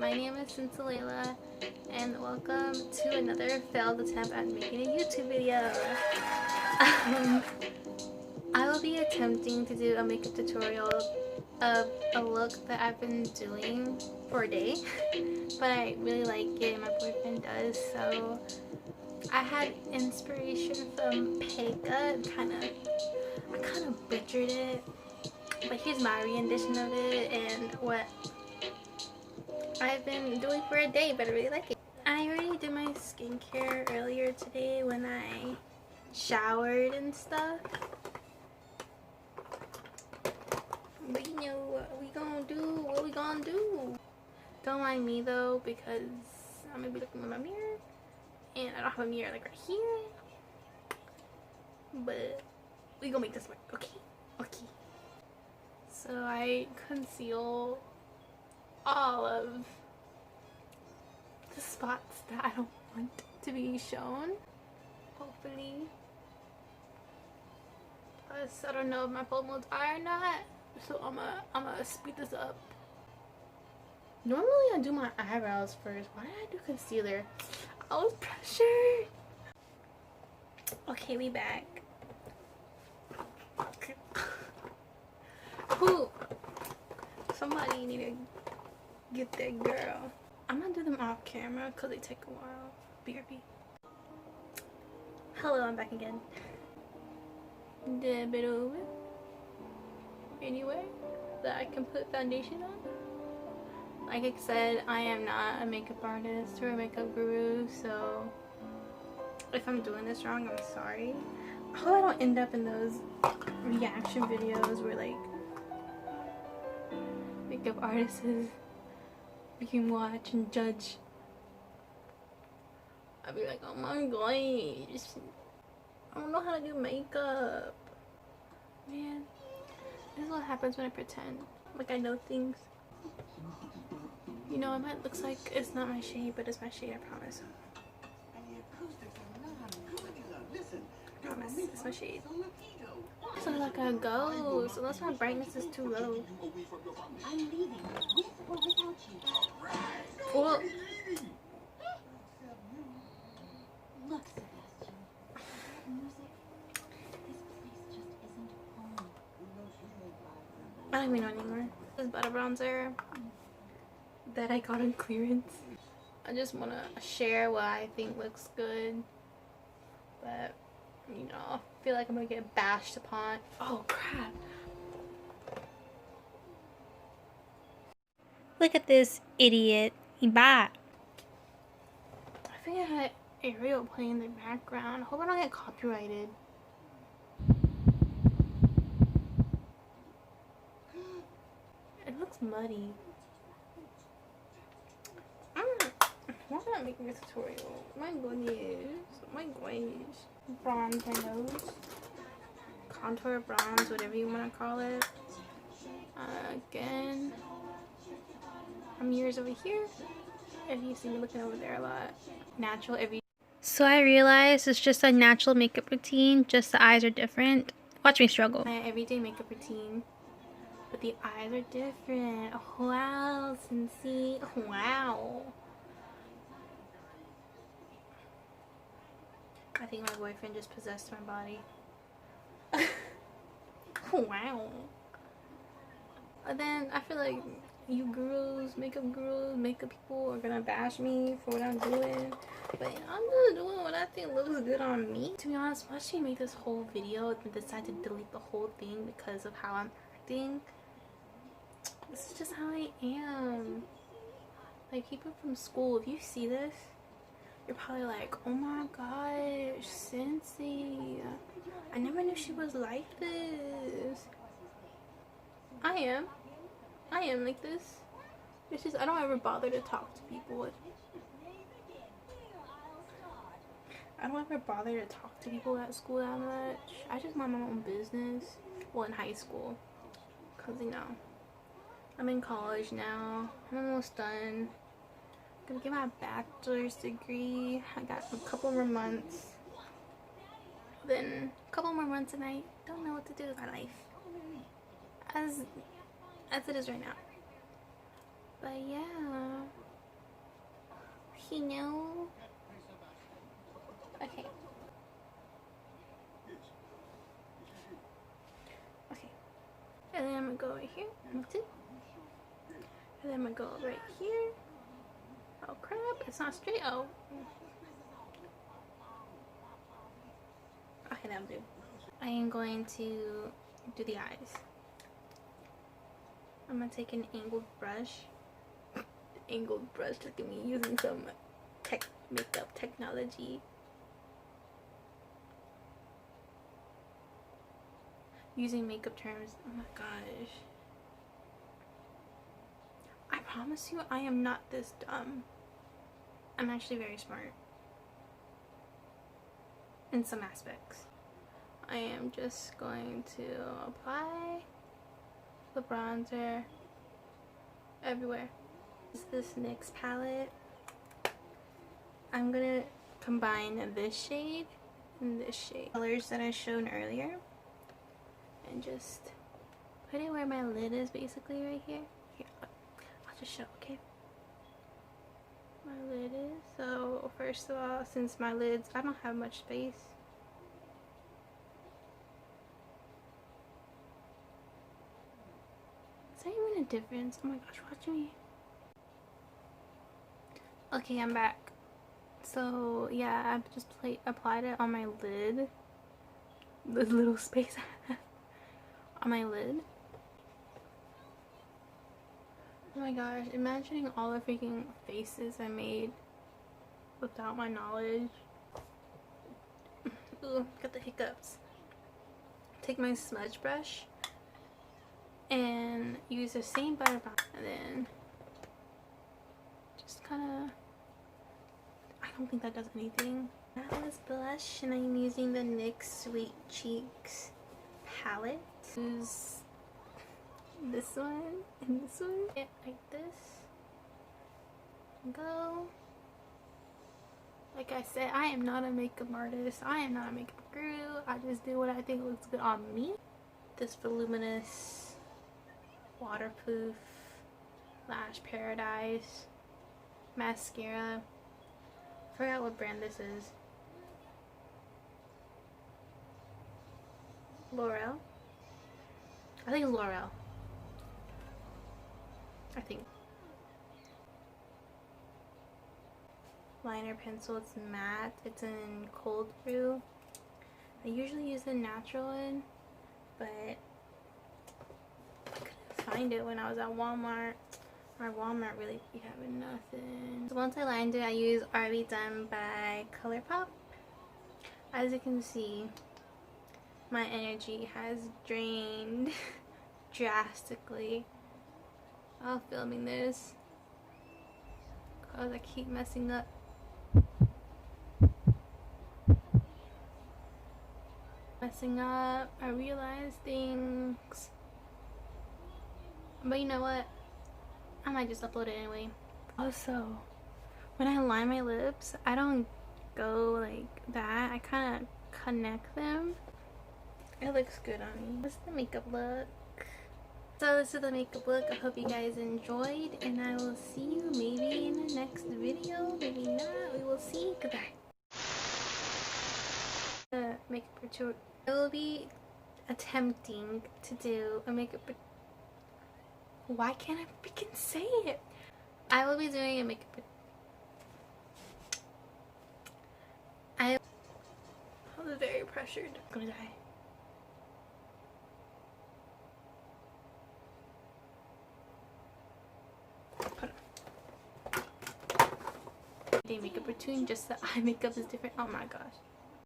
my name is Cincelayla, and welcome to another failed attempt at making a YouTube video. I will be attempting to do a makeup tutorial of a look that I've been doing for a day, but I really like it and my boyfriend does, so I had inspiration from Peka. I kind of butchered it, but here's my rendition of it and what I've been doing for a day, but I really like it. I already did my skincare earlier today when I showered and stuff. But you know what we gonna do, what we gonna do. Don't mind me though, because I'm gonna be looking in my mirror and I don't have a mirror like right here. But we gonna make this work, okay? Okay. So I conceal all of the spots that I don't want to be shown, hopefully. Plus, I don't know if my full modes are or not, so I'm gonna speed this up. Normally I do my eyebrows first. Why did I do concealer? I was pressured. Okay, we back. Who? Somebody need to get that girl. I'm gonna do them off camera because they take a while. BRB. Hello, I'm back again. Dab it over. Anyway, that I can put foundation on. Like I said, I am not a makeup artist or a makeup guru, so if I'm doing this wrong, I'm sorry. I hope I don't end up in those reaction videos where like makeup artists you can watch and judge. I'd be like, oh my gosh, I don't know how to do makeup. Man, this is what happens when I pretend like I know things. You know, it might look like it's not my shade, but it's my shade, I promise. I promise, it's my shade. So like a ghost, unless my brightness is too low. I'm leaving, with or without you. Well, look, Sebastian. Music. This place just isn't home. I don't even know anymore. This butter bronzer that I got on clearance. I just want to share what I think looks good, but you know, I feel like I'm gonna get bashed upon. Oh crap. Look at this idiot. He bought. I think I had Ariel playing in the background. I hope I don't get copyrighted. It looks muddy. Why am I making a tutorial? My goodness. My gosh. Bronze my nose. Contour, bronze, whatever you want to call it. Again. My mirror's over here. If you see me looking over there a lot. Natural every. So I realized it's just a natural makeup routine. Just the eyes are different. Watch me struggle. My everyday makeup routine. But the eyes are different. Oh, wow, Cincy. Oh, wow. I think my boyfriend just possessed my body. Wow. But then I feel like you gurus, makeup people are gonna bash me for what I'm doing. But I'm just doing what I think looks good on me. To be honest, once she made this whole video and decide to delete the whole thing because of how I'm acting, this is just how I am. Like, people from school, if you see this, you're probably like, oh my gosh, Cincy, I never knew she was like this. I am like this. It's just I don't ever bother to talk to people. I don't ever bother to talk to people at school that much. I just mind my own business. Well, in high school, cause you know, I'm in college now. I'm almost done. Gonna get my bachelor's degree. I got a couple more months. Then a couple more months and I don't know what to do with my life. As it is right now. But yeah. you know. Okay. Okay. And then I'm gonna go right here. That's it. And then I'm gonna go right here. Oh crap, it's not straight. Oh. Okay, that'll do. I am going to do the eyes. I'm gonna take an angled brush. Angled brush, look at me using some makeup technology. Using makeup terms. Oh my gosh. I promise you, I am not this dumb. I'm actually very smart. In some aspects. I am just going to apply the bronzer everywhere. This NYX palette. I'm gonna combine this shade and this shade. Colors that I showed earlier. And just put it where my lid is, basically right here. Here, I'll just show, okay? My lid is. So first of all, since my lids, I don't have much space. Is there even a difference? Oh my gosh, watch me. Okay, I'm back. So yeah, I've just applied it on my lid. The little space I have on my lid. Oh my gosh, imagining all the freaking faces I made without my knowledge. Ooh, got the hiccups. Take my smudge brush and use the same butter bomb, and then just kind of, I don't think that does anything. That was blush, and I'm using the NYX Sweet Cheeks palette. Use this one and this one. Yeah, like this. Go. Like I said, I am not a makeup artist. I am not a makeup guru. I just do what I think looks good on me. This voluminous waterproof Lash Paradise mascara. I forgot what brand this is. L'Oreal. I think it's L'Oreal. I think. Liner pencil, it's matte, it's in Cold Brew. I usually use the natural one, but I couldn't find it when I was at Walmart. Our Walmart really be having nothing. So once I lined it, I used RB Done by ColourPop. As you can see, my energy has drained drastically while filming this because I keep messing up. I realize things, but you know what, I might just upload it anyway. Also, when I line my lips, I don't go like that. I kind of connect them. It looks good on me. This is the makeup look. So this is the makeup look. I hope you guys enjoyed, and I will see you maybe in the next video. Maybe not. We will see. Goodbye. Makeup tutorial. I will be attempting to do a makeup. Why can't I freaking say it? I will be doing a makeup. I was very pressured. I'm gonna die. Put on. Day makeup routine, just the eye makeup is different. Oh my gosh.